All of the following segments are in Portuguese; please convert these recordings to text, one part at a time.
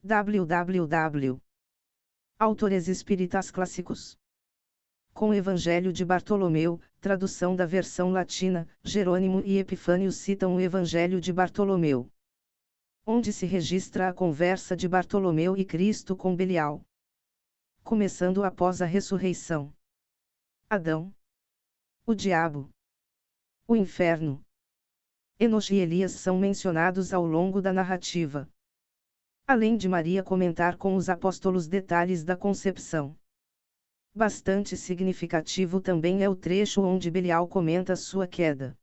www. Autores Espíritas Clássicos. Com o Evangelho de Bartolomeu, tradução da versão latina, Jerônimo e Epifânio citam o Evangelho de Bartolomeu, onde se registra a conversa de Bartolomeu e Cristo com Belial. Começando após a ressurreição. Adão, o diabo, o inferno, Enoque e Elias são mencionados ao longo da narrativa. Além de Maria comentar com os apóstolos detalhes da concepção. Bastante significativo também é o trecho onde Belial comenta sua queda.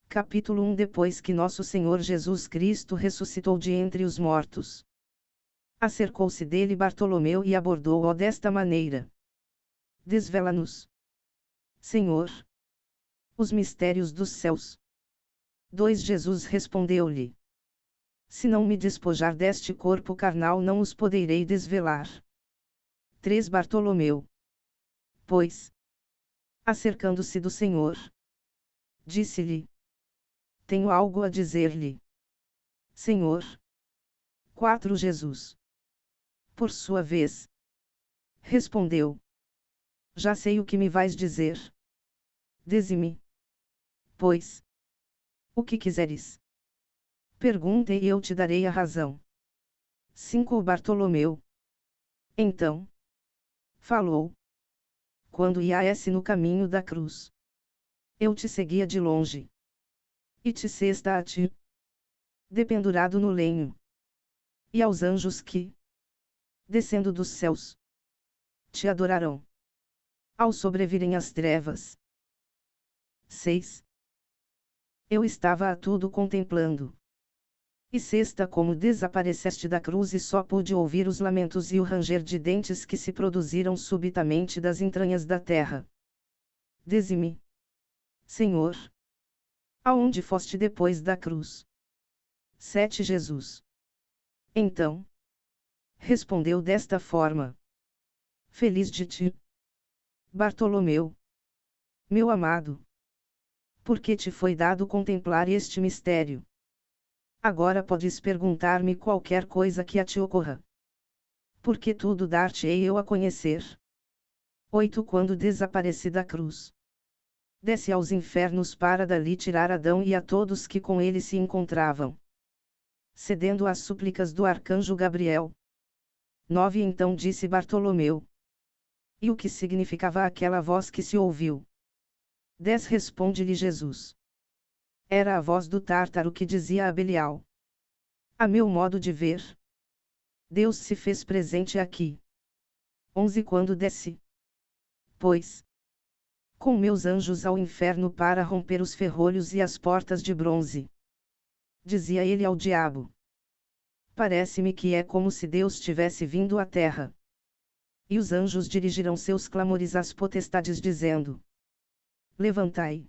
Capítulo 1. Depois que nosso Senhor Jesus Cristo ressuscitou de entre os mortos, acercou-se dele Bartolomeu e abordou-o desta maneira: Desvela-nos, Senhor, os mistérios dos céus. 2. Jesus respondeu-lhe: Se não me despojar deste corpo carnal, não os poderei desvelar. 3. Bartolomeu, pois, acercando-se do Senhor, disse-lhe: Tenho algo a dizer-lhe, Senhor. 4. Jesus, por sua vez, respondeu: Já sei o que me vais dizer. Dize-me, pois, o que quiseres. Pergunta e eu te darei a razão. 5. Bartolomeu, então, falou: Quando ias no caminho da cruz, eu te seguia de longe, e te cesta a ti, dependurado no lenho, e aos anjos que, descendo dos céus, te adorarão, ao sobrevirem as trevas. 6. Eu estava a tudo contemplando. E sexta, como desapareceste da cruz, e só pude ouvir os lamentos e o ranger de dentes que se produziram subitamente das entranhas da terra. Dize-me, Senhor, aonde foste depois da cruz? 7. Jesus, então, respondeu desta forma: Feliz de ti, Bartolomeu, meu amado, porque te foi dado contemplar este mistério. Agora podes perguntar-me qualquer coisa que a te ocorra, porque tudo dar-te-ei eu a conhecer. 8. Quando desapareci da cruz, desce aos infernos para dali tirar Adão e a todos que com ele se encontravam, cedendo às súplicas do arcanjo Gabriel. 9. Então disse Bartolomeu: E o que significava aquela voz que se ouviu? 10. Responde-lhe Jesus: Era a voz do Tártaro que dizia a Belial: A meu modo de ver, Deus se fez presente aqui. 11. Quando desce, pois, com meus anjos ao inferno para romper os ferrolhos e as portas de bronze, dizia ele ao diabo: Parece-me que é como se Deus tivesse vindo à terra. E os anjos dirigirão seus clamores às potestades, dizendo: Levantai,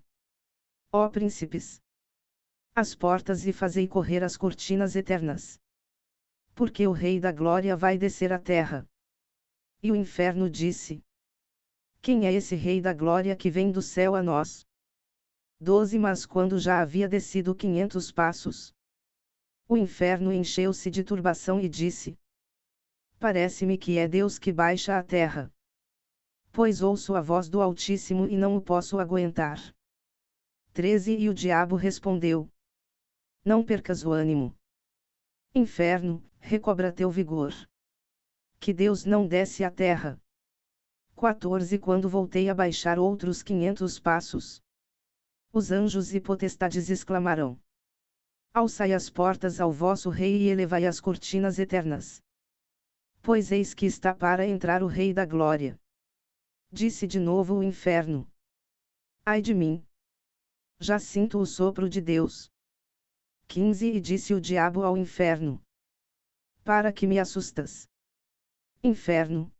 ó príncipes, as portas e fazei correr as cortinas eternas. Porque o Rei da Glória vai descer à terra. E o inferno disse: Quem é esse Rei da Glória que vem do céu a nós? 12. Mas quando já havia descido 500 passos, o inferno encheu-se de turbação e disse: Parece-me que é Deus que baixa à terra. Pois ouço a voz do Altíssimo e não o posso aguentar. 13. E o diabo respondeu: Não percas o ânimo, inferno, recobra teu vigor. Que Deus não desce à terra. 14. Quando voltei a baixar outros 500 passos, os anjos e potestades exclamaram: Alçai as portas ao vosso Rei e elevai as cortinas eternas. Pois eis que está para entrar o Rei da Glória. Disse de novo o inferno: Ai de mim! Já sinto o sopro de Deus. 15. E disse o diabo ao inferno: Para que me assustas, inferno?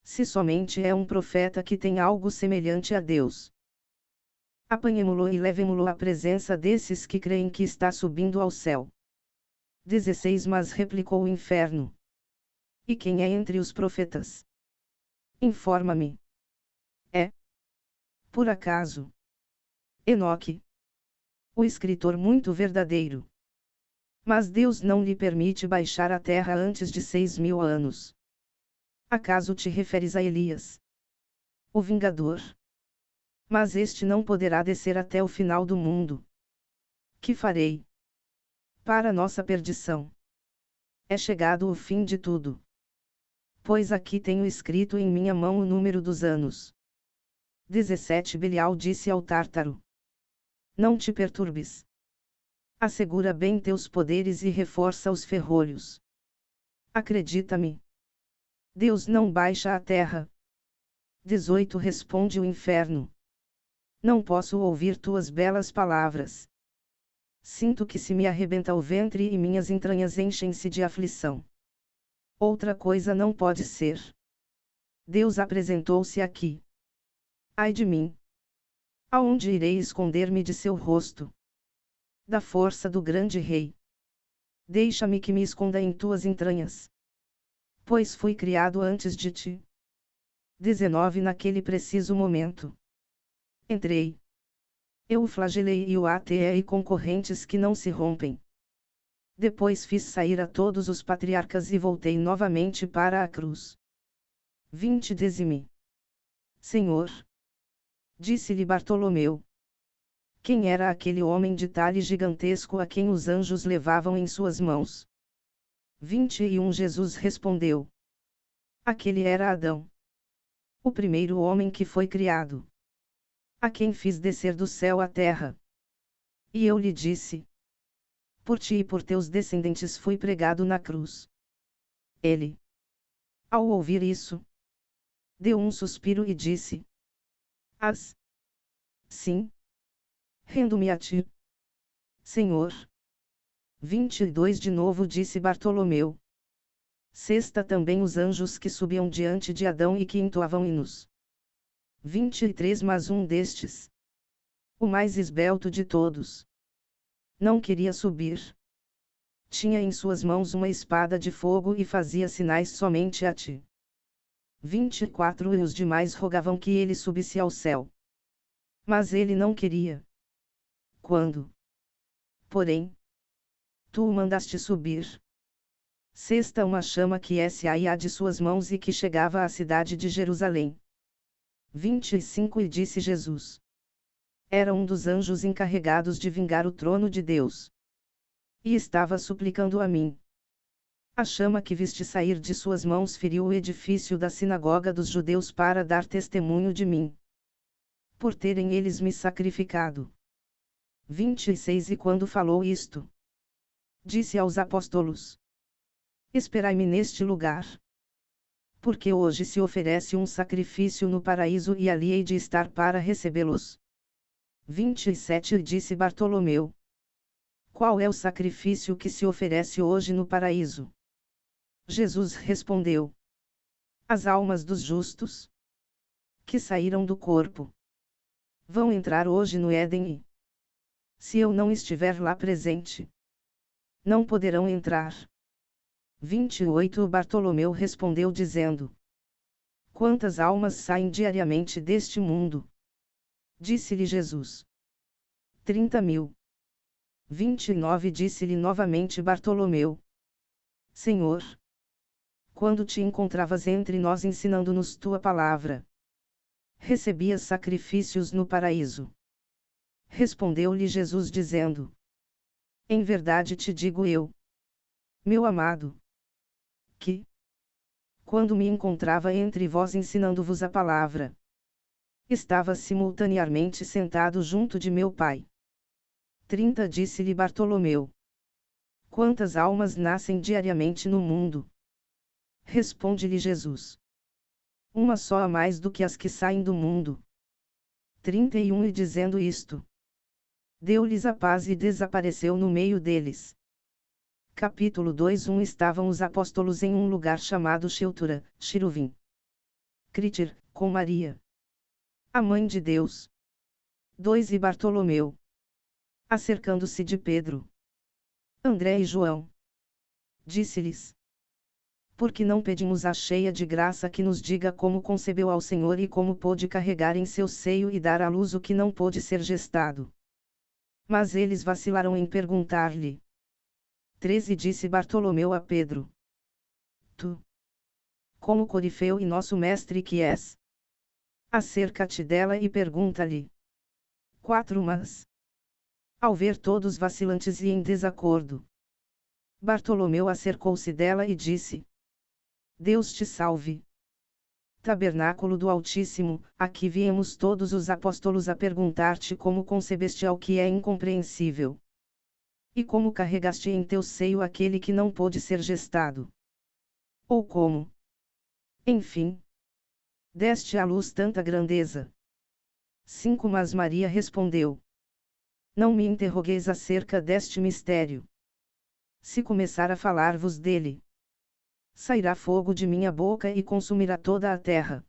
Se somente é um profeta que tem algo semelhante a Deus, apanhemo-lo e levemo-lo à presença desses que creem que está subindo ao céu. 16. Mas replicou o inferno: E quem é entre os profetas? Informa-me. É, por acaso, Enoque, o escritor muito verdadeiro? Mas Deus não lhe permite baixar à terra antes de 6.000 anos. Acaso te referes a Elias, o vingador? Mas este não poderá descer até o final do mundo. Que farei? Para nossa perdição. É chegado o fim de tudo. Pois aqui tenho escrito em minha mão o número dos anos. 17 Belial disse ao Tártaro: Não te perturbes. Assegura bem teus poderes e reforça os ferrolhos. Acredita-me. Deus não baixa à terra. 18 Responde o inferno: Não posso ouvir tuas belas palavras. Sinto que se me arrebenta o ventre e minhas entranhas enchem-se de aflição. Outra coisa não pode ser. Deus apresentou-se aqui. Ai de mim! Aonde irei esconder-me de seu rosto? Da força do grande rei. Deixa-me que me esconda em tuas entranhas. Pois fui criado antes de ti. 19 Naquele preciso momento. Entrei. Eu o flagelei e o atei com correntes que não se rompem. Depois fiz sair a todos os patriarcas e voltei novamente para a cruz. 20 Dize-me, Senhor. Disse-lhe Bartolomeu. Quem era aquele homem de talhe gigantesco a quem os anjos levavam em suas mãos? 21 Jesus respondeu. Aquele era Adão, o primeiro homem que foi criado, a quem fiz descer do céu à terra. E eu lhe disse: Por ti e por teus descendentes fui pregado na cruz. Ele, ao ouvir isso, deu um suspiro e disse: Sim. Rendo-me a ti, Senhor. 22 De novo disse Bartolomeu. Sexta também os anjos que subiam diante de Adão e que entoavam hinos. 23 Mas um destes, o mais esbelto de todos, não queria subir. Tinha em suas mãos uma espada de fogo e fazia sinais somente a ti. 24 E os demais rogavam que ele subisse ao céu. Mas ele não queria. Quando, porém, tu o mandaste subir, sexta uma chama que saía de suas mãos e que chegava à cidade de Jerusalém. 25 E disse Jesus: Era um dos anjos encarregados de vingar o trono de Deus. E estava suplicando a mim. A chama que viste sair de suas mãos feriu o edifício da sinagoga dos judeus para dar testemunho de mim, por terem eles me sacrificado. 26 E quando falou isto, disse aos apóstolos: Esperai-me neste lugar. Porque hoje se oferece um sacrifício no paraíso e ali hei de estar para recebê-los. 27 E disse Bartolomeu: Qual é o sacrifício que se oferece hoje no paraíso? Jesus respondeu: As almas dos justos, que saíram do corpo, vão entrar hoje no Éden e, se eu não estiver lá presente, não poderão entrar. 28 Bartolomeu respondeu dizendo: Quantas almas saem diariamente deste mundo? Disse-lhe Jesus: 30.000. 29 Disse-lhe novamente Bartolomeu: Senhor, quando te encontravas entre nós ensinando-nos tua palavra, recebias sacrifícios no paraíso? Respondeu-lhe Jesus dizendo: Em verdade te digo eu, meu amado, que, quando me encontrava entre vós ensinando-vos a palavra, estava simultaneamente sentado junto de meu Pai. 30 Disse-lhe Bartolomeu: Quantas almas nascem diariamente no mundo? Responde-lhe Jesus: Uma só a mais do que as que saem do mundo. 31 E dizendo isto, deu-lhes a paz e desapareceu no meio deles. Capítulo 2 Estavam os apóstolos em um lugar chamado Cheutura, Chiruvim, Crítir, com Maria, a mãe de Deus. 2 E Bartolomeu, acercando-se de Pedro, André e João, disse-lhes: Por que não pedimos à cheia de graça que nos diga como concebeu ao Senhor e como pôde carregar em seu seio e dar à luz o que não pôde ser gestado? Mas eles vacilaram em perguntar-lhe: 13 Disse Bartolomeu a Pedro: Tu, como corifeu e nosso mestre que és, acerca-te dela e pergunta-lhe. 4 Mas, ao ver todos vacilantes e em desacordo, Bartolomeu acercou-se dela e disse: Deus te salve. Tabernáculo do Altíssimo, aqui viemos todos os apóstolos a perguntar-te como concebeste ao que é incompreensível. E como carregaste em teu seio aquele que não pôde ser gestado? Ou como, enfim, deste à luz tanta grandeza? 5 Mas Maria respondeu: Não me interrogueis acerca deste mistério. Se começar a falar-vos dele, sairá fogo de minha boca e consumirá toda a terra.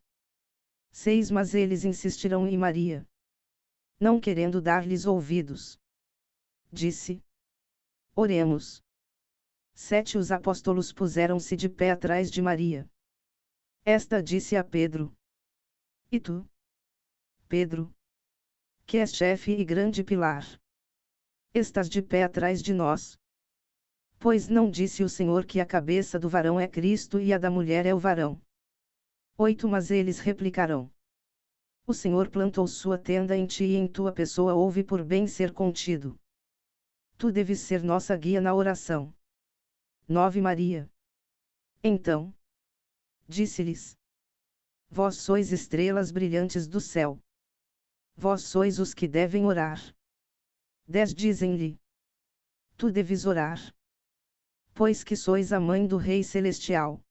6 Mas eles insistirão e Maria, não querendo dar-lhes ouvidos, disse: Oremos. 7 Os apóstolos puseram-se de pé atrás de Maria. Esta disse a Pedro: E tu, Pedro, que és chefe e grande pilar, estás de pé atrás de nós? Pois não disse o Senhor que a cabeça do varão é Cristo e a da mulher é o varão? 8 Mas eles replicarão: O Senhor plantou sua tenda em ti e em tua pessoa houve por bem ser contido. Tu deves ser nossa guia na oração. 9 Maria, então, disse-lhes: Vós sois estrelas brilhantes do céu. Vós sois os que devem orar. 10 Dizem-lhe: Tu deves orar, pois que sois a mãe do Rei Celestial.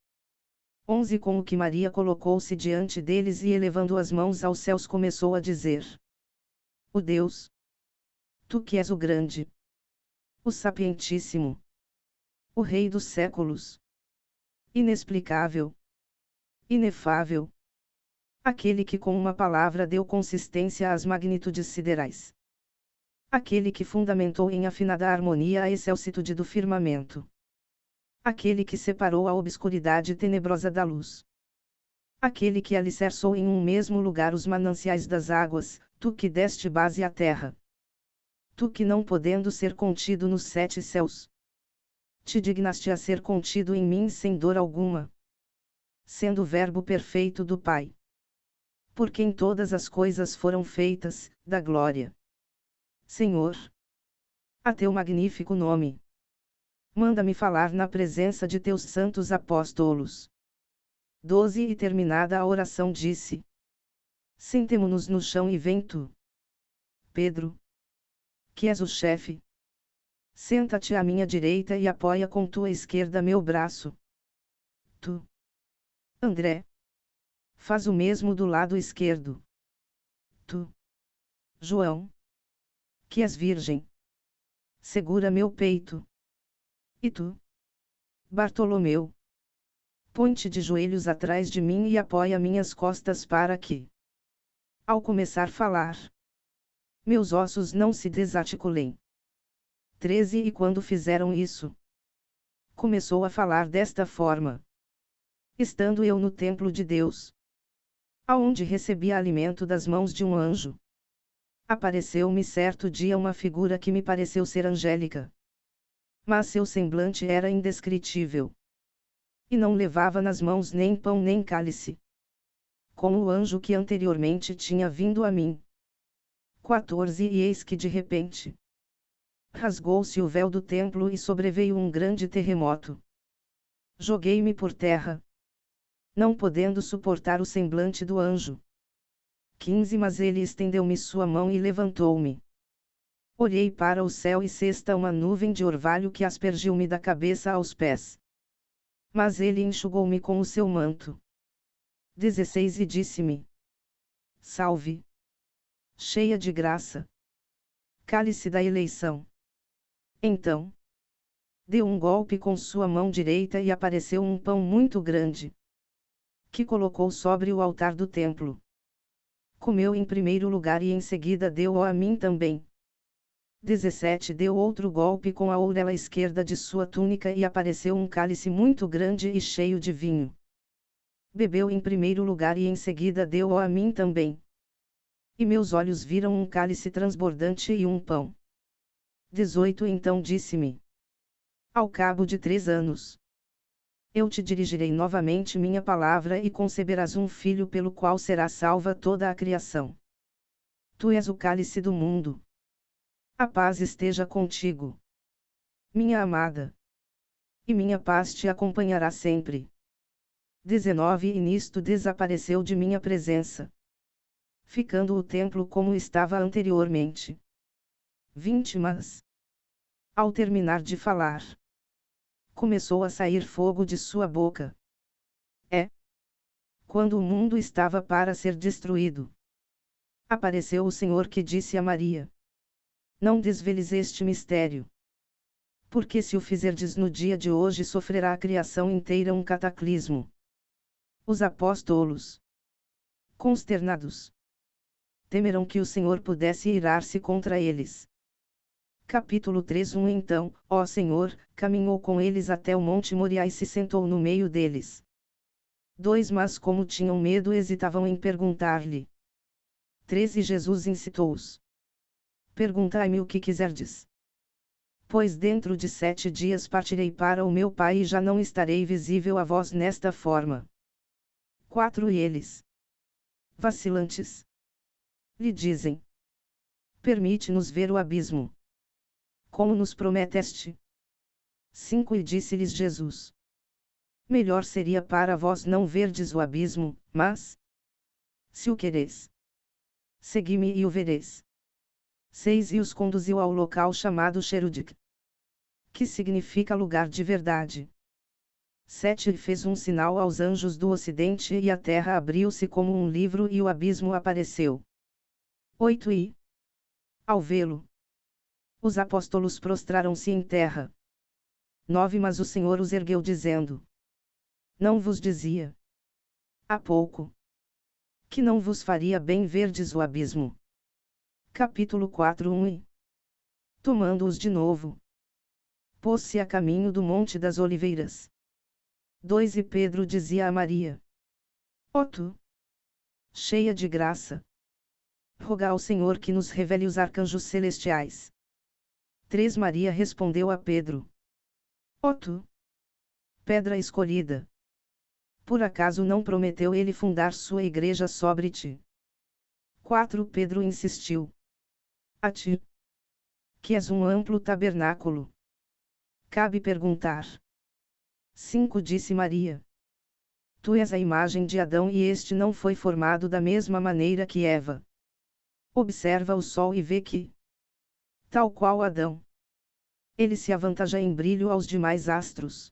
11 Com o que Maria colocou-se diante deles e elevando as mãos aos céus começou a dizer: O Deus, tu que és o grande, o sapientíssimo, o Rei dos séculos, inexplicável, inefável, aquele que com uma palavra deu consistência às magnitudes siderais, aquele que fundamentou em afinada harmonia a excelsitude do firmamento, aquele que separou a obscuridade tenebrosa da luz, aquele que alicerçou em um mesmo lugar os mananciais das águas, tu que deste base à terra, tu que não podendo ser contido nos 7 céus, te dignaste a ser contido em mim sem dor alguma, sendo o Verbo perfeito do Pai, por quem todas as coisas foram feitas, da glória, Senhor, a teu magnífico nome. Manda-me falar na presença de teus santos apóstolos. 12 E terminada a oração disse: Sentemo-nos no chão e vem tu, Pedro, que és o chefe. Senta-te à minha direita e apoia com tua esquerda meu braço. Tu, André, faz o mesmo do lado esquerdo. Tu, João, que és virgem, segura meu peito. E tu, Bartolomeu, põe-te de joelhos atrás de mim e apoia minhas costas para que, ao começar a falar, meus ossos não se desarticulem. 13 E quando fizeram isso, começou a falar desta forma: Estando eu no templo de Deus, aonde recebi alimento das mãos de um anjo, apareceu-me certo dia uma figura que me pareceu ser angélica. Mas seu semblante era indescritível. E não levava nas mãos nem pão nem cálice, como o anjo que anteriormente tinha vindo a mim. 14 E eis que de repente, rasgou-se o véu do templo e sobreveio um grande terremoto. Joguei-me por terra, não podendo suportar o semblante do anjo. 15 Mas ele estendeu-me sua mão e levantou-me. Olhei para o céu e cesta uma nuvem de orvalho que aspergiu-me da cabeça aos pés. Mas ele enxugou-me com o seu manto. 16 E disse-me: Salve, cheia de graça, cálice da eleição. Então, deu um golpe com sua mão direita e apareceu um pão muito grande, que colocou sobre o altar do templo. Comeu em primeiro lugar e em seguida deu-o a mim também. 17 Deu outro golpe com a orelha esquerda de sua túnica e apareceu um cálice muito grande e cheio de vinho. Bebeu em primeiro lugar e em seguida deu-o a mim também. E meus olhos viram um cálice transbordante e um pão. 18 Então disse-me: Ao cabo de 3 anos, eu te dirigirei novamente minha palavra e conceberás um filho pelo qual será salva toda a criação. Tu és o cálice do mundo. A paz esteja contigo, minha amada. E minha paz te acompanhará sempre. 19 E nisto desapareceu de minha presença, ficando o templo como estava anteriormente. 20 Mas, ao terminar de falar, começou a sair fogo de sua boca. Quando o mundo estava para ser destruído, apareceu o Senhor que disse a Maria: Não desveles este mistério. Porque se o fizerdes no dia de hoje sofrerá a criação inteira um cataclismo. Os apóstolos, consternados, temerão que o Senhor pudesse irar-se contra eles. Capítulo 3 Então, ó Senhor, caminhou com eles até o monte Moriá e se sentou no meio deles. 2 Mas como tinham medo hesitavam em perguntar-lhe. 3 E Jesus incitou-os. Perguntai-me o que quiserdes. Pois dentro de 7 dias partirei para o meu Pai e já não estarei visível a vós nesta forma. 4 E eles, vacilantes, lhe dizem: Permite-nos ver o abismo. Como nos prometeste? 5 E disse-lhes Jesus: Melhor seria para vós não verdes o abismo, mas, se o quereis, segui-me e o vereis. 6 E os conduziu ao local chamado Cherudic, que significa lugar de verdade. 7 E fez um sinal aos anjos do ocidente e a terra abriu-se como um livro e o abismo apareceu. 8 E, ao vê-lo, os apóstolos prostraram-se em terra. 9 Mas o Senhor os ergueu dizendo: Não vos dizia há pouco que não vos faria bem verdes o abismo? Capítulo 4 E, tomando-os de novo, pôs-se a caminho do Monte das Oliveiras. 2 E Pedro dizia a Maria: Ó tu, cheia de graça, roga ao Senhor que nos revele os arcanjos celestiais. 3 Maria respondeu a Pedro: Ó tu, pedra escolhida, por acaso não prometeu ele fundar sua igreja sobre ti? 4 Pedro insistiu: A ti, que és um amplo tabernáculo, cabe perguntar. 5 Disse Maria: Tu és a imagem de Adão e este não foi formado da mesma maneira que Eva. Observa o sol e vê que, tal qual Adão, ele se avantaja em brilho aos demais astros.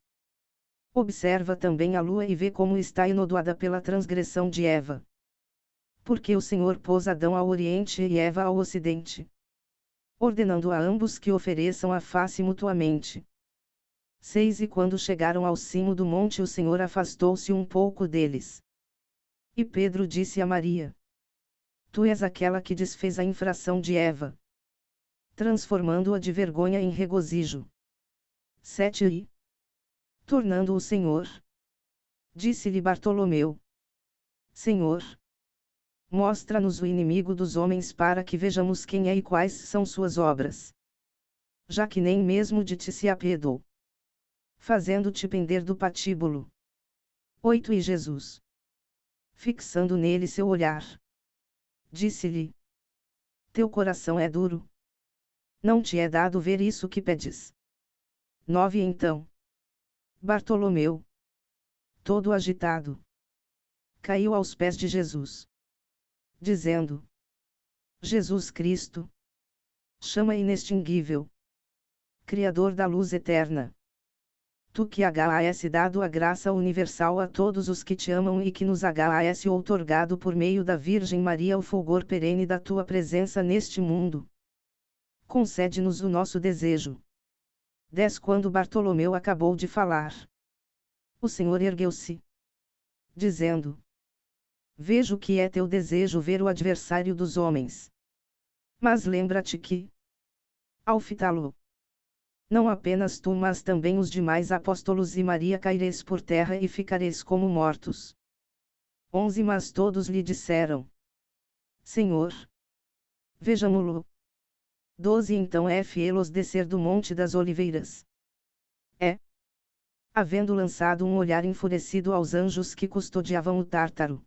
Observa também a lua e vê como está enodoada pela transgressão de Eva. Porque o Senhor pôs Adão ao oriente e Eva ao ocidente, ordenando a ambos que ofereçam a face mutuamente. 6 E quando chegaram ao cimo do monte o Senhor afastou-se um pouco deles. E Pedro disse a Maria: Tu és aquela que desfez a infração de Eva, transformando-a de vergonha em regozijo. 7 E, tornando o Senhor, disse-lhe Bartolomeu: Senhor, mostra-nos o inimigo dos homens para que vejamos quem é e quais são suas obras. Já que nem mesmo de ti se apiedou, fazendo-te pender do patíbulo. 8 E Jesus, fixando nele seu olhar, disse-lhe: Teu coração é duro. Não te é dado ver isso que pedes. 9 Então, Bartolomeu, todo agitado, caiu aos pés de Jesus, dizendo: Jesus Cristo, chama inextinguível, Criador da luz eterna, tu que has dado a graça universal a todos os que te amam e que nos has outorgado por meio da Virgem Maria o fulgor perene da tua presença neste mundo, concede-nos o nosso desejo. 10 Quando Bartolomeu acabou de falar, o Senhor ergueu-se, dizendo: Vejo que é teu desejo ver o adversário dos homens. Mas lembra-te que, ao fitá-lo, não apenas tu mas também os demais apóstolos e Maria caireis por terra e ficareis como mortos. 11 Mas todos lhe disseram: Senhor, vejamo-lo. 12 Então fê-los descer do Monte das Oliveiras, É. Havendo lançado um olhar enfurecido aos anjos que custodiavam o Tártaro,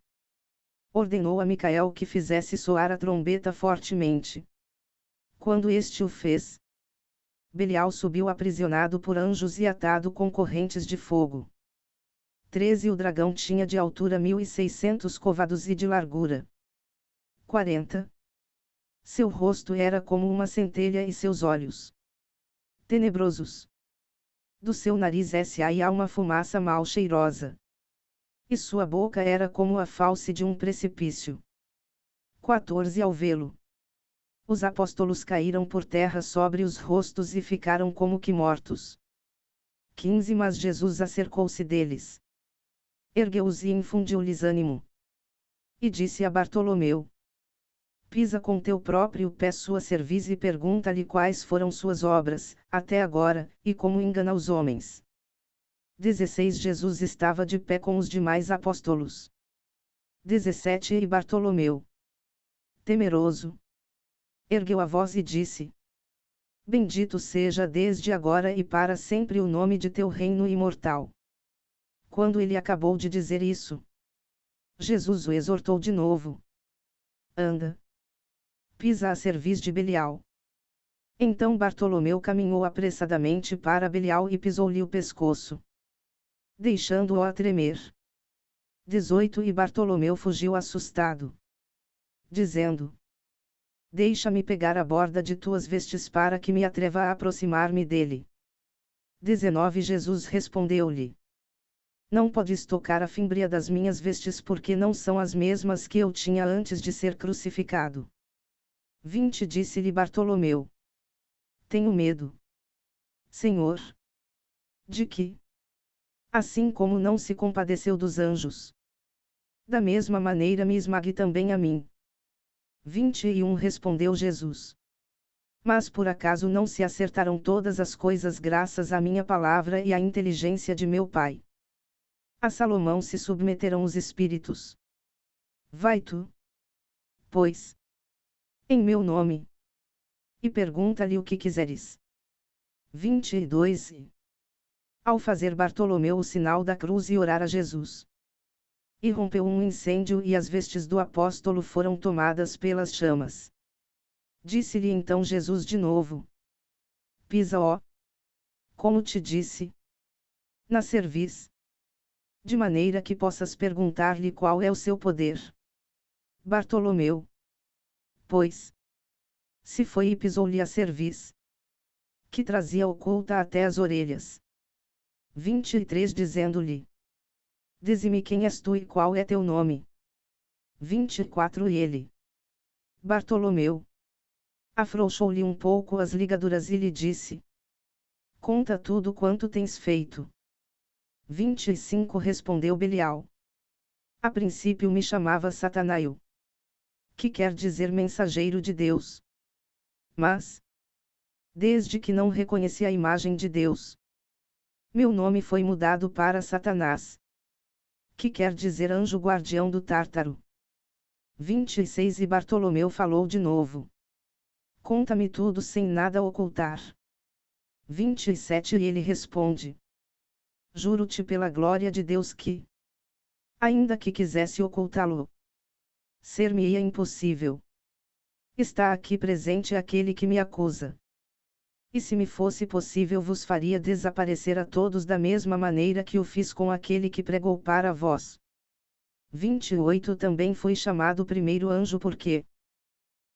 ordenou a Micael que fizesse soar a trombeta fortemente. Quando este o fez, Belial subiu aprisionado por anjos e atado com correntes de fogo. 13 O dragão tinha de altura 1.600 côvados e de largura 40. Seu rosto era como uma centelha e seus olhos tenebrosos. Do seu nariz saía uma fumaça mal cheirosa. E sua boca era como a fauce de um precipício. 14 Ao vê-lo, os apóstolos caíram por terra sobre os rostos e ficaram como que mortos. 15 Mas Jesus acercou-se deles, ergueu-os e infundiu-lhes ânimo. E disse a Bartolomeu: Pisa com teu próprio pé sua cerviz e pergunta-lhe quais foram suas obras, até agora, e como engana os homens. 16 Jesus estava de pé com os demais apóstolos. 17 E Bartolomeu, temeroso, ergueu a voz e disse: Bendito seja desde agora e para sempre o nome de teu reino imortal. Quando ele acabou de dizer isso, Jesus o exortou de novo: Anda, pisa a cerviz de Belial. Então Bartolomeu caminhou apressadamente para Belial e pisou-lhe o pescoço, deixando-o a tremer. 18 E Bartolomeu fugiu assustado, dizendo: Deixa-me pegar a borda de tuas vestes para que me atreva a aproximar-me dele. 19 Jesus respondeu-lhe: Não podes tocar a fímbria das minhas vestes porque não são as mesmas que eu tinha antes de ser crucificado. 20 Disse-lhe Bartolomeu: Tenho medo, Senhor. De que? Assim como não se compadeceu dos anjos, da mesma maneira me esmague também a mim. 21 Respondeu Jesus: Mas por acaso não se acertaram todas as coisas graças à minha palavra e à inteligência de meu Pai? A Salomão se submeterão os espíritos. Vai tu, pois, em meu nome, e pergunta-lhe o que quiseres. 22 Ao fazer Bartolomeu o sinal da cruz e orar a Jesus, irrompeu um incêndio e as vestes do apóstolo foram tomadas pelas chamas. Disse-lhe então Jesus de novo: Pisa, ó, como te disse, na cerviz, de maneira que possas perguntar-lhe qual é o seu poder. Bartolomeu, pois, se foi e pisou-lhe a cerviz, que trazia oculta até as orelhas. 23 Dizendo-lhe: Dize-me quem és tu e qual é teu nome. 24 E ele, Bartolomeu, afrouxou-lhe um pouco as ligaduras e lhe disse: Conta tudo quanto tens feito. 25 Respondeu Belial: A princípio me chamava Satanael, que quer dizer mensageiro de Deus. Mas, desde que não reconheci a imagem de Deus, meu nome foi mudado para Satanás, que quer dizer anjo guardião do Tártaro. 26 E Bartolomeu falou de novo: Conta-me tudo sem nada ocultar. 27 E ele responde: Juro-te pela glória de Deus que, ainda que quisesse ocultá-lo, ser-me-ia impossível. Está aqui presente aquele que me acusa. E se me fosse possível vos faria desaparecer a todos da mesma maneira que o fiz com aquele que pregou para vós. 28 Também foi chamado primeiro anjo porque,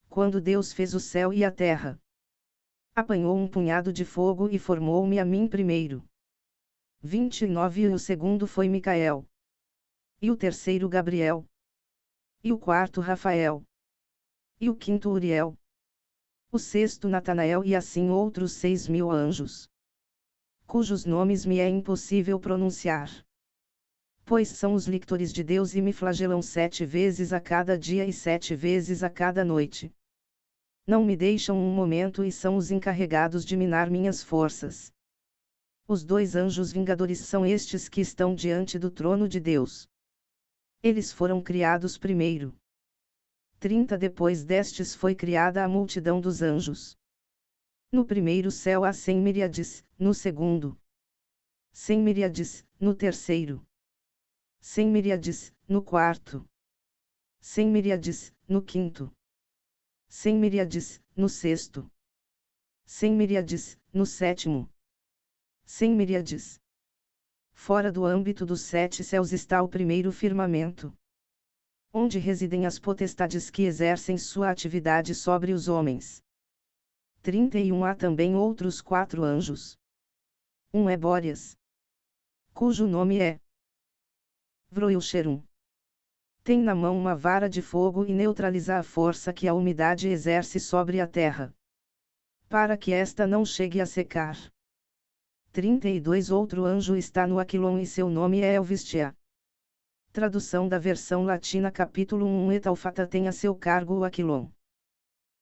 quando Deus fez o céu e a terra, apanhou um punhado de fogo e formou-me a mim primeiro. 29 E o segundo foi Micael. E o terceiro Gabriel. E o quarto Rafael. E o quinto Uriel. O sexto Natanael e assim outros 6.000 anjos, cujos nomes me é impossível pronunciar, pois são os lictores de Deus e me flagelam 7 vezes a cada dia e 7 vezes a cada noite. Não me deixam um momento e são os encarregados de minar minhas forças. Os 2 anjos vingadores são estes que estão diante do trono de Deus. Eles foram criados primeiro. 30 Depois destes foi criada a multidão dos anjos. No primeiro céu há 100 miríades, no segundo, 100 miríades, no terceiro. 100 miríades, no quarto. 100 miríades, no quinto. 100 miríades, no sexto. 100 miríades, no sétimo. 100 miríades. Fora do âmbito dos 7 céus está o primeiro firmamento, onde residem as potestades que exercem sua atividade sobre os homens. 31 Há também outros 4 anjos. Um é Bóreas, cujo nome é Vroilcherum. Tem na mão uma vara de fogo e neutraliza a força que a umidade exerce sobre a terra, para que esta não chegue a secar. 32 Outro anjo está no Aquilon e seu nome é Elvistia. Tradução da versão latina capítulo 1 Etalfata tem a seu cargo o Aquilon.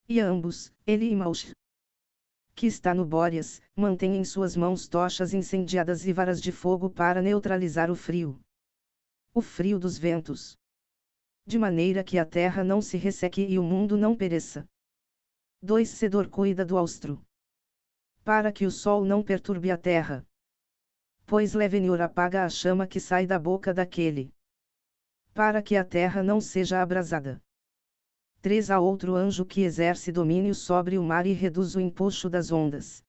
E ambos, ele e Maush, que está no Bóreas, mantém em suas mãos tochas incendiadas e varas de fogo para neutralizar o frio. O frio dos ventos. De maneira que a terra não se resseque e o mundo não pereça. 2 Cedor cuida do austro, para que o sol não perturbe a terra. Pois Levenior apaga a chama que sai da boca daquele, para que a terra não seja abrasada. 3 Há outro anjo que exerce domínio sobre o mar e reduz o empuxo das ondas.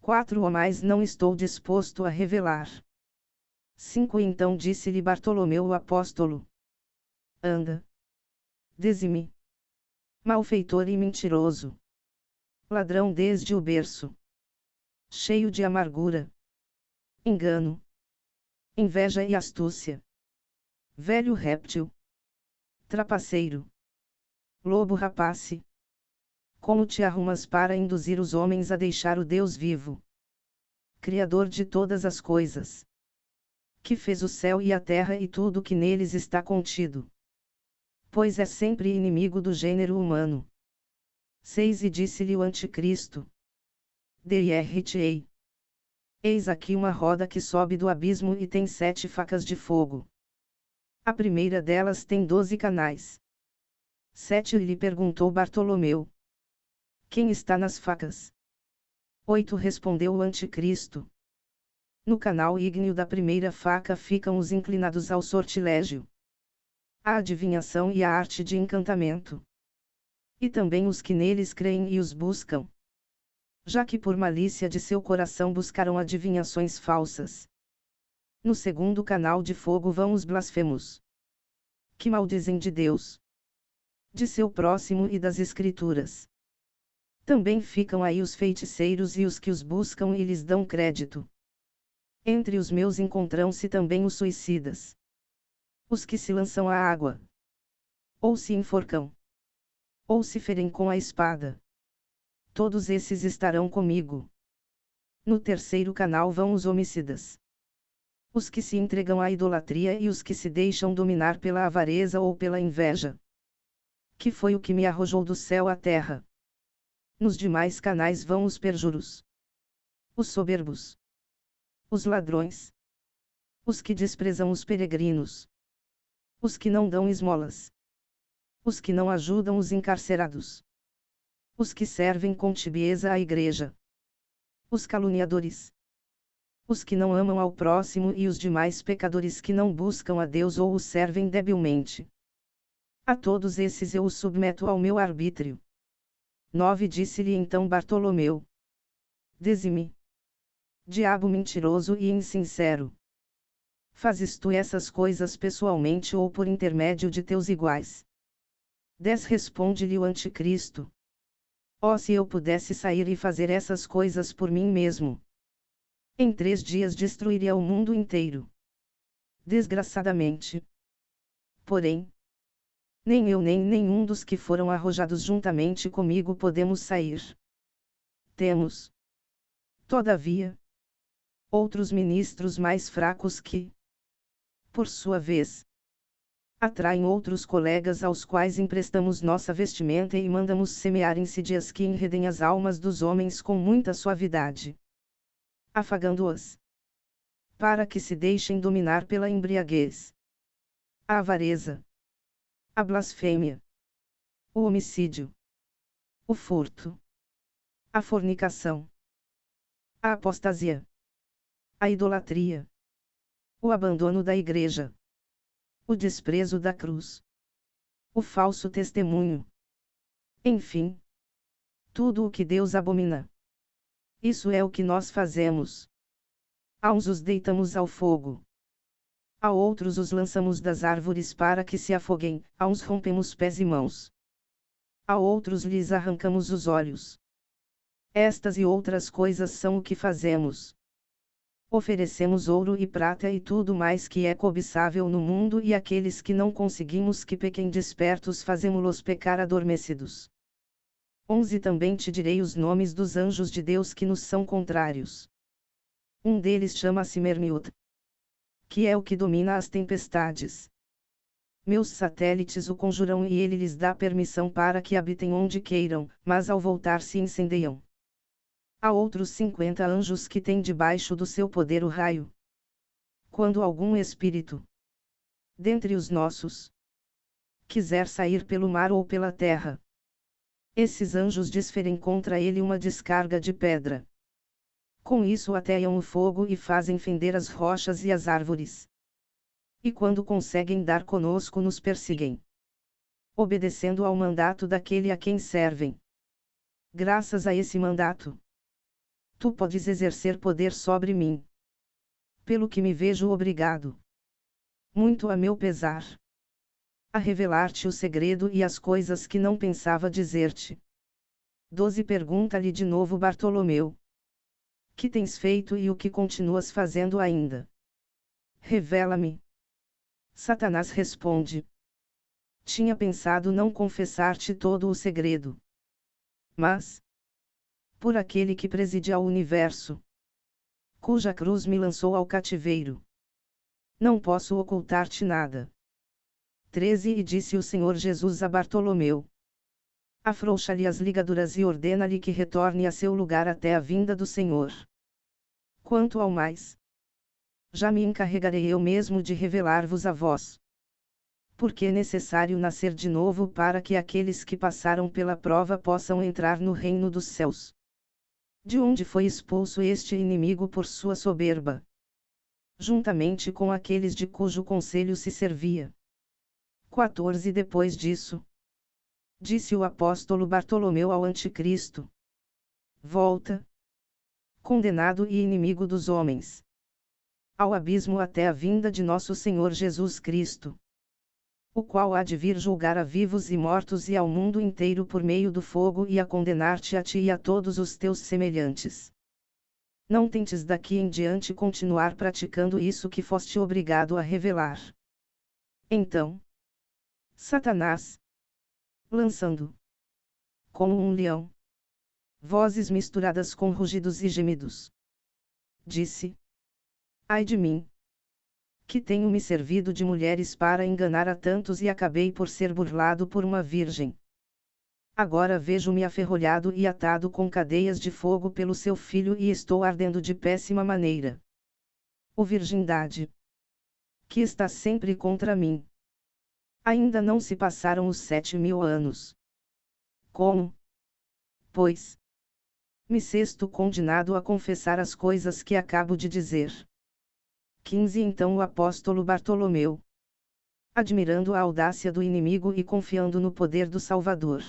4 Ou mais não estou disposto a revelar. 5 Então disse-lhe Bartolomeu o apóstolo: Anda. Dizime. Malfeitor e mentiroso. Ladrão desde o berço. Cheio de amargura, engano, inveja e astúcia. Velho réptil. Trapaceiro. Lobo rapace. Como te arrumas para induzir os homens a deixar o Deus vivo, Criador de todas as coisas, que fez o céu e a terra e tudo o que neles está contido? Pois é sempre inimigo do gênero humano. 6 E disse-lhe o anticristo: Direi. Eis aqui uma roda que sobe do abismo e tem 7 facas de fogo. A primeira delas tem 12 canais. 7 Lhe perguntou Bartolomeu: Quem está nas facas? 8 Respondeu o anticristo: No canal ígneo da primeira faca ficam os inclinados ao sortilégio, à adivinhação e à arte de encantamento. E também os que neles creem e os buscam, já que por malícia de seu coração buscaram adivinhações falsas. No segundo canal de fogo vão os blasfemos, que maldizem de Deus, de seu próximo e das Escrituras. Também ficam aí os feiticeiros e os que os buscam e lhes dão crédito. Entre os meus encontram-se também os suicidas, os que se lançam à água, ou se enforcam, ou se ferem com a espada. Todos esses estarão comigo. No terceiro canal vão os homicidas, os que se entregam à idolatria e os que se deixam dominar pela avareza ou pela inveja, que foi o que me arrojou do céu à terra. Nos demais canais vão os perjuros, os soberbos, os ladrões, os que desprezam os peregrinos, os que não dão esmolas, os que não ajudam os encarcerados, os que servem com tibieza à igreja, os caluniadores, os que não amam ao próximo e os demais pecadores que não buscam a Deus ou o servem debilmente. A todos esses eu os submeto ao meu arbítrio. 9 Disse-lhe então Bartolomeu: Dize-me, diabo mentiroso e insincero, fazes tu essas coisas pessoalmente ou por intermédio de teus iguais? 10 Responde-lhe o anticristo: Oh, se eu pudesse sair e fazer essas coisas por mim mesmo! Em 3 dias destruiria o mundo inteiro. Desgraçadamente. Porém, nem eu nem nenhum dos que foram arrojados juntamente comigo podemos sair. Temos, todavia, outros ministros mais fracos que, por sua vez, atraem outros colegas aos quais emprestamos nossa vestimenta e mandamos semear insídias que enredem as almas dos homens com muita suavidade, afagando-as, para que se deixem dominar pela embriaguez, a avareza, a blasfêmia, o homicídio, o furto, a fornicação, a apostasia, a idolatria, o abandono da igreja, o desprezo da cruz, o falso testemunho. Enfim, tudo o que Deus abomina. Isso é o que nós fazemos. A uns os deitamos ao fogo. A outros os lançamos das árvores para que se afoguem, a uns rompemos pés e mãos. A outros lhes arrancamos os olhos. Estas e outras coisas são o que fazemos. Oferecemos ouro e prata e tudo mais que é cobiçável no mundo, e aqueles que não conseguimos que pequem despertos fazemo-los pecar adormecidos. 11 Também te direi os nomes dos anjos de Deus que nos são contrários. Um deles chama-se Mermiut, que é o que domina as tempestades. Meus satélites o conjuram e ele lhes dá permissão para que habitem onde queiram, mas ao voltar se incendeiam. Há outros 50 anjos que têm debaixo do seu poder o raio. Quando algum espírito, dentre os nossos, quiser sair pelo mar ou pela terra, esses anjos desferem contra ele uma descarga de pedra. Com isso ateiam o fogo e fazem fender as rochas e as árvores. E quando conseguem dar conosco nos perseguem, obedecendo ao mandato daquele a quem servem. Graças a esse mandato, tu podes exercer poder sobre mim. Pelo que me vejo obrigado, muito a meu pesar, a revelar-te o segredo e as coisas que não pensava dizer-te. 12 Pergunta-lhe de novo Bartolomeu: que tens feito e o que continuas fazendo ainda? Revela-me. Satanás responde: tinha pensado não confessar-te todo o segredo. Mas, por aquele que preside ao universo, cuja cruz me lançou ao cativeiro, não posso ocultar-te nada. 13 E disse o Senhor Jesus a Bartolomeu: afrouxa-lhe as ligaduras e ordena-lhe que retorne a seu lugar até a vinda do Senhor. Quanto ao mais, já me encarregarei eu mesmo de revelar-vos a vós. Porque é necessário nascer de novo para que aqueles que passaram pela prova possam entrar no reino dos céus. De onde foi expulso este inimigo por sua soberba, juntamente com aqueles de cujo conselho se servia. 14 Depois disso, disse o apóstolo Bartolomeu ao anticristo: volta, condenado e inimigo dos homens, ao abismo até a vinda de nosso Senhor Jesus Cristo, o qual há de vir julgar a vivos e mortos e ao mundo inteiro por meio do fogo e a condenar-te a ti e a todos os teus semelhantes. Não tentes daqui em diante continuar praticando isso que foste obrigado a revelar. Então, Satanás, lançando, como um leão, vozes misturadas com rugidos e gemidos, disse: ai de mim, que tenho me servido de mulheres para enganar a tantos e acabei por ser burlado por uma virgem. Agora vejo-me aferrolhado e atado com cadeias de fogo pelo seu filho e estou ardendo de péssima maneira. Ó virgindade, que está sempre contra mim. Ainda não se passaram os 7.000 anos. Como, pois, me sexto condenado a confessar as coisas que acabo de dizer. 15 Então o apóstolo Bartolomeu, admirando a audácia do inimigo e confiando no poder do Salvador,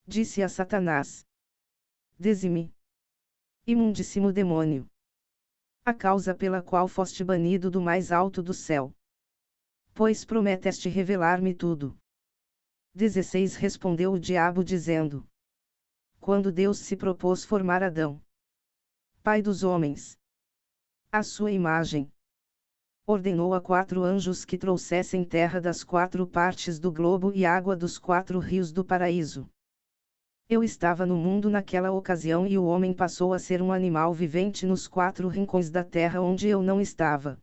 disse a Satanás: dize-me, imundíssimo demônio, a causa pela qual foste banido do mais alto do céu, pois prometeste revelar-me tudo. 16 Respondeu o diabo dizendo: quando Deus se propôs formar Adão, pai dos homens, à sua imagem, ordenou a 4 anjos que trouxessem terra das 4 partes do globo e água dos 4 rios do paraíso. Eu estava no mundo naquela ocasião e o homem passou a ser um animal vivente nos 4 rincões da terra onde eu não estava.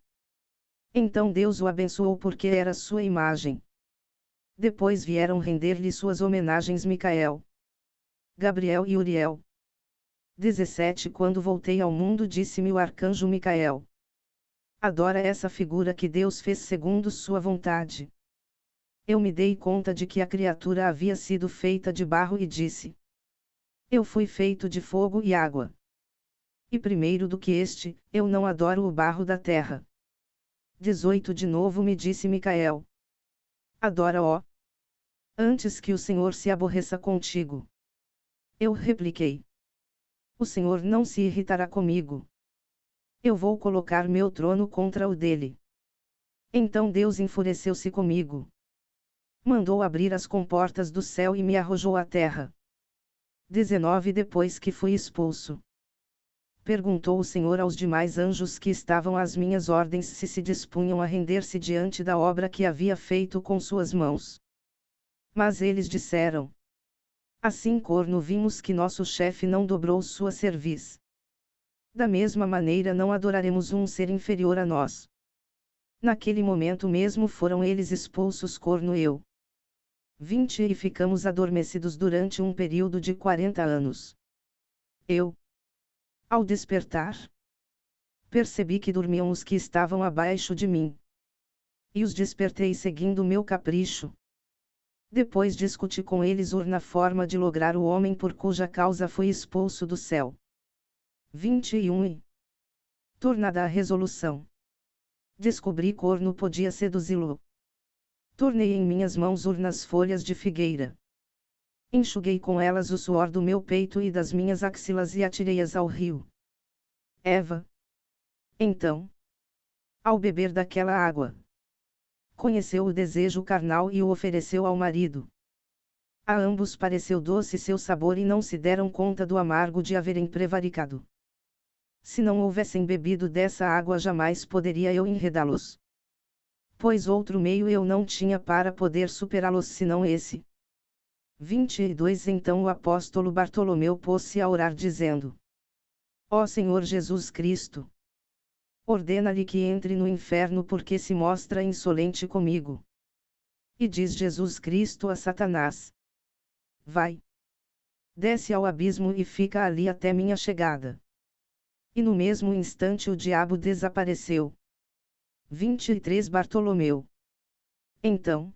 Então Deus o abençoou porque era sua imagem. Depois vieram render-lhe suas homenagens Micael, Gabriel e Uriel. 17 Quando voltei ao mundo disse-me o arcanjo Micael: adora essa figura que Deus fez segundo sua vontade. Eu me dei conta de que a criatura havia sido feita de barro e disse: eu fui feito de fogo e água. E primeiro do que este, eu não adoro o barro da terra. 18 De novo me disse Micael. Adora-o. Antes que o Senhor se aborreça contigo. Eu repliquei. O Senhor não se irritará comigo. Eu vou colocar meu trono contra o dele. Então Deus enfureceu-se comigo. Mandou abrir as comportas do céu e me arrojou à terra. 19 Depois que fui expulso. Perguntou o Senhor aos demais anjos que estavam às minhas ordens se dispunham a render-se diante da obra que havia feito com suas mãos. Mas eles disseram. Assim corno vimos que nosso chefe não dobrou sua cerviz. Da mesma maneira não adoraremos um ser inferior a nós. Naquele momento mesmo foram eles expulsos corno eu. 20 E ficamos adormecidos durante um período de 40 anos. Eu, ao despertar, percebi que dormiam os que estavam abaixo de mim. E os despertei seguindo meu capricho. Depois discuti com eles na forma de lograr o homem por cuja causa fui expulso do céu. 21 E, tornada a resolução, descobri corno podia seduzi-lo. Tornei em minhas mãos urnas folhas de figueira. Enxuguei com elas o suor do meu peito e das minhas axilas e atirei-as ao rio. Eva, então, ao beber daquela água, conheceu o desejo carnal e o ofereceu ao marido. A ambos pareceu doce seu sabor e não se deram conta do amargo de haverem prevaricado. Se não houvessem bebido dessa água jamais poderia eu enredá-los. Pois outro meio eu não tinha para poder superá-los senão esse. 22 Então o apóstolo Bartolomeu pôs-se a orar dizendo: Ó Senhor Jesus Cristo! Ordena-lhe que entre no inferno porque se mostra insolente comigo. E diz Jesus Cristo a Satanás: Vai! Desce ao abismo e fica ali até minha chegada. E no mesmo instante o diabo desapareceu. 23 Bartolomeu. Então,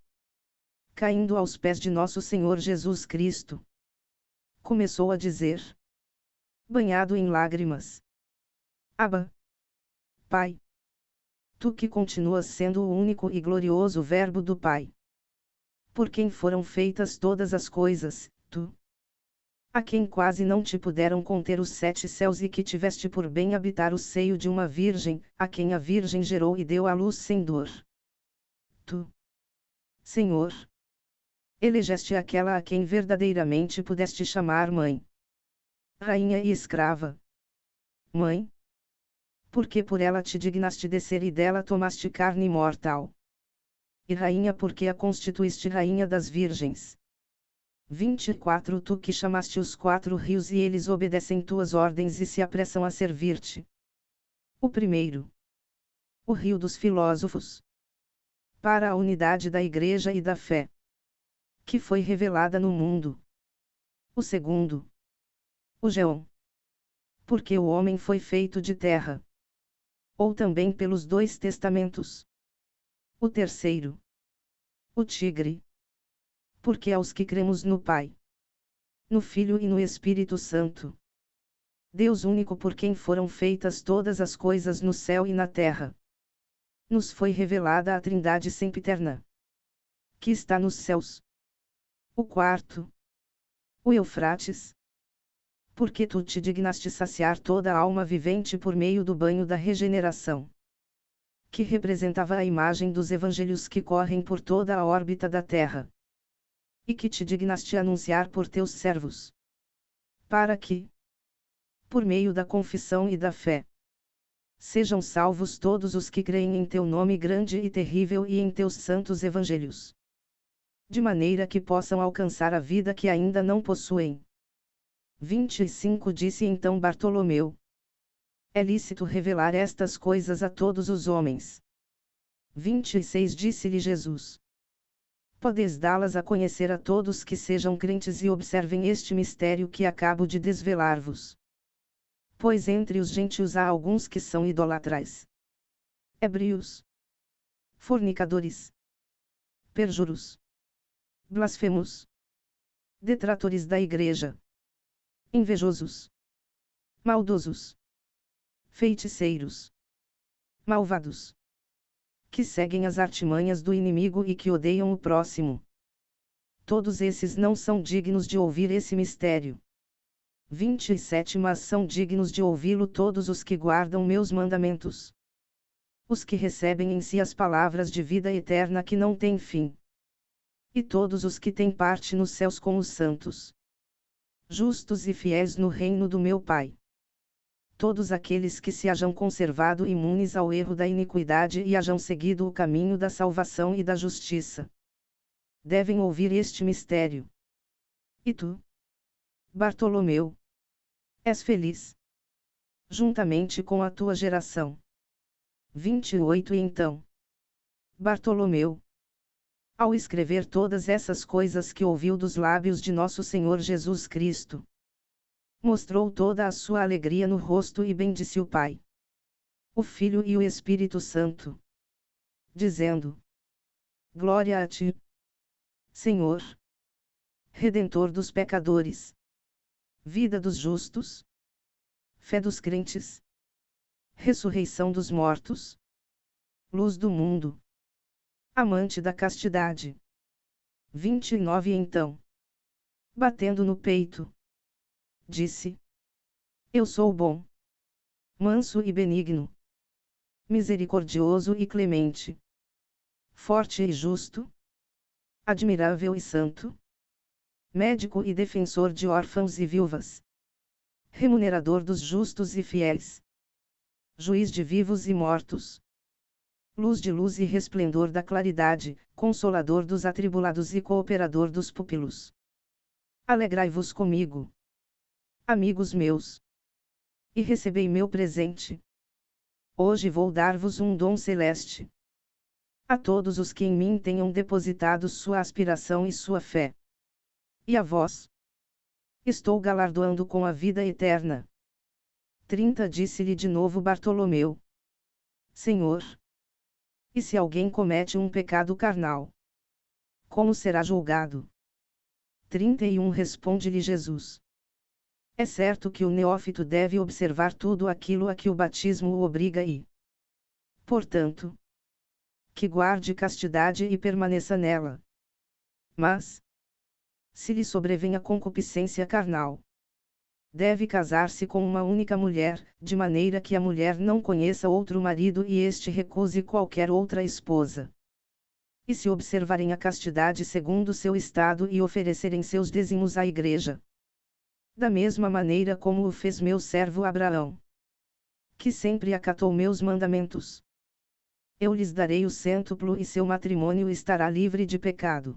caindo aos pés de nosso Senhor Jesus Cristo, começou a dizer, banhado em lágrimas: Abba, Pai! Tu que continuas sendo o único e glorioso Verbo do Pai. Por quem foram feitas todas as coisas, tu, a quem quase não te puderam conter os 7 céus e que tiveste por bem habitar o seio de uma virgem, a quem a virgem gerou e deu à luz sem dor. Tu, Senhor, elegeste aquela a quem verdadeiramente pudeste chamar mãe, rainha e escrava. Mãe, porque por ela te dignaste descer e dela tomaste carne mortal. E rainha porque a constituíste rainha das virgens. 24 Tu que chamaste os 4 rios e eles obedecem tuas ordens e se apressam a servir-te. O primeiro, o rio dos filósofos, para a unidade da Igreja e da fé, que foi revelada no mundo. O segundo, o Geom, porque o homem foi feito de terra, ou também pelos 2 testamentos. O terceiro, o Tigre, porque aos que cremos no Pai, no Filho e no Espírito Santo, Deus único por quem foram feitas todas as coisas no céu e na terra, nos foi revelada a Trindade sempiterna, que está nos céus. O quarto, o Eufrates, porque tu te dignaste saciar toda a alma vivente por meio do banho da regeneração, que representava a imagem dos evangelhos que correm por toda a órbita da terra, e que te dignaste anunciar por teus servos, para que, por meio da confissão e da fé, sejam salvos todos os que creem em teu nome grande e terrível e em teus santos evangelhos, de maneira que possam alcançar a vida que ainda não possuem. 25 Disse então Bartolomeu: É lícito revelar estas coisas a todos os homens. 26 Disse-lhe Jesus: Podes dá-las a conhecer a todos que sejam crentes e observem este mistério que acabo de desvelar-vos. Pois entre os gentios há alguns que são idolatrais, ébrios, fornicadores, perjuros, blasfemos, detratores da igreja, invejosos, maldosos, feiticeiros, malvados, que seguem as artimanhas do inimigo e que odeiam o próximo. Todos esses não são dignos de ouvir esse mistério. 27 Mas são dignos de ouvi-lo todos os que guardam meus mandamentos. Os que recebem em si as palavras de vida eterna que não têm fim. E todos os que têm parte nos céus com os santos, justos e fiéis no reino do meu Pai. Todos aqueles que se hajam conservado imunes ao erro da iniquidade e hajam seguido o caminho da salvação e da justiça, devem ouvir este mistério. E tu, Bartolomeu, és feliz, juntamente com a tua geração. 28 E então, Bartolomeu, ao escrever todas essas coisas que ouviu dos lábios de nosso Senhor Jesus Cristo, mostrou toda a sua alegria no rosto e bendisse o Pai, o Filho e o Espírito Santo, dizendo: Glória a ti, Senhor, Redentor dos pecadores, vida dos justos, fé dos crentes, ressurreição dos mortos, luz do mundo, amante da castidade. 29 Então, batendo no peito, disse: Eu sou bom, manso e benigno, misericordioso e clemente, forte e justo, admirável e santo, médico e defensor de órfãos e viúvas, remunerador dos justos e fiéis, juiz de vivos e mortos, luz de luz e resplendor da claridade, consolador dos atribulados e cooperador dos pupilos. Alegrai-vos comigo, amigos meus, e recebei meu presente. Hoje vou dar-vos um dom celeste. A todos os que em mim tenham depositado sua aspiração e sua fé. E a vós, estou galardoando com a vida eterna. 30 Disse-lhe de novo Bartolomeu: Senhor, e se alguém comete um pecado carnal, como será julgado? 31 Responde-lhe Jesus: É certo que o neófito deve observar tudo aquilo a que o batismo o obriga e, portanto, que guarde castidade e permaneça nela. Mas, se lhe sobrevém a concupiscência carnal, deve casar-se com uma única mulher, de maneira que a mulher não conheça outro marido e este recuse qualquer outra esposa. E se observarem a castidade segundo seu estado e oferecerem seus dízimos à igreja, da mesma maneira como o fez meu servo Abraão, que sempre acatou meus mandamentos, eu lhes darei o cêntuplo e seu matrimônio estará livre de pecado.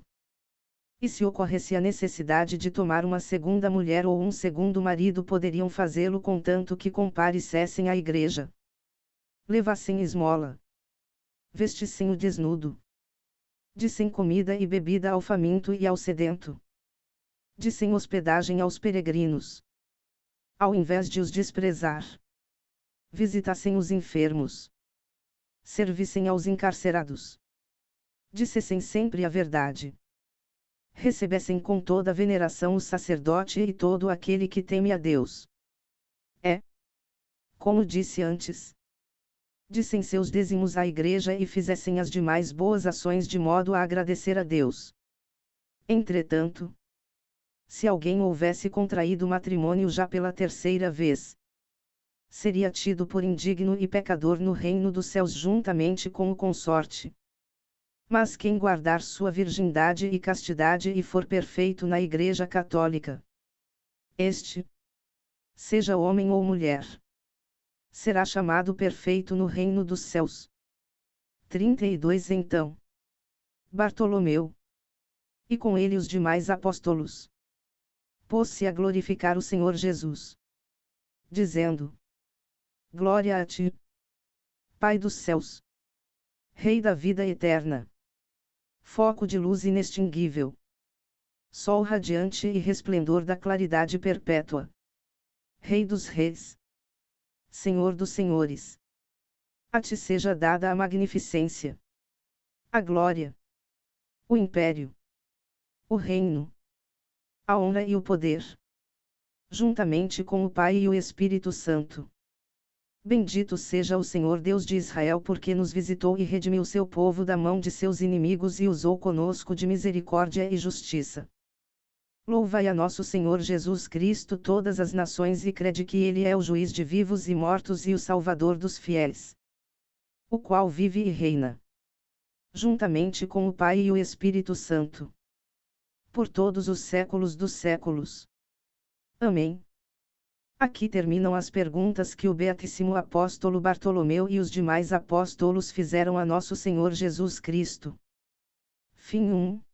E se ocorresse a necessidade de tomar uma segunda mulher ou um segundo marido, poderiam fazê-lo contanto que comparecessem à igreja, levassem esmola, vestissem o desnudo, dissem comida e bebida ao faminto e ao sedento, dissem hospedagem aos peregrinos, ao invés de os desprezar, visitassem os enfermos, servissem aos encarcerados, dissessem sempre a verdade, recebessem com toda veneração o sacerdote e todo aquele que teme a Deus. Como disse antes, dissem seus dízimos à igreja e fizessem as demais boas ações de modo a agradecer a Deus. Entretanto, se alguém houvesse contraído matrimônio já pela terceira vez, seria tido por indigno e pecador no reino dos céus juntamente com o consorte. Mas quem guardar sua virgindade e castidade e for perfeito na Igreja Católica, este, seja homem ou mulher, será chamado perfeito no reino dos céus. 32 Então, Bartolomeu, e com ele os demais apóstolos, pôs-se a glorificar o Senhor Jesus, dizendo: Glória a ti, Pai dos céus, Rei da vida eterna, foco de luz inextinguível, sol radiante e resplendor da claridade perpétua, Rei dos reis, Senhor dos senhores. A ti seja dada a magnificência, a glória, o império, o reino, a honra e o poder, juntamente com o Pai e o Espírito Santo, Bendito seja o Senhor Deus de Israel, porque nos visitou e redimiu seu povo da mão de seus inimigos e usou conosco de misericórdia e justiça. Louvai a nosso Senhor Jesus Cristo todas as nações e crede que Ele é o juiz de vivos e mortos e o Salvador dos fiéis, o qual vive e reina, juntamente com o Pai e o Espírito Santo, por todos os séculos dos séculos. Amém. Aqui terminam as perguntas que o Beatíssimo Apóstolo Bartolomeu e os demais apóstolos fizeram a nosso Senhor Jesus Cristo. Fim 1.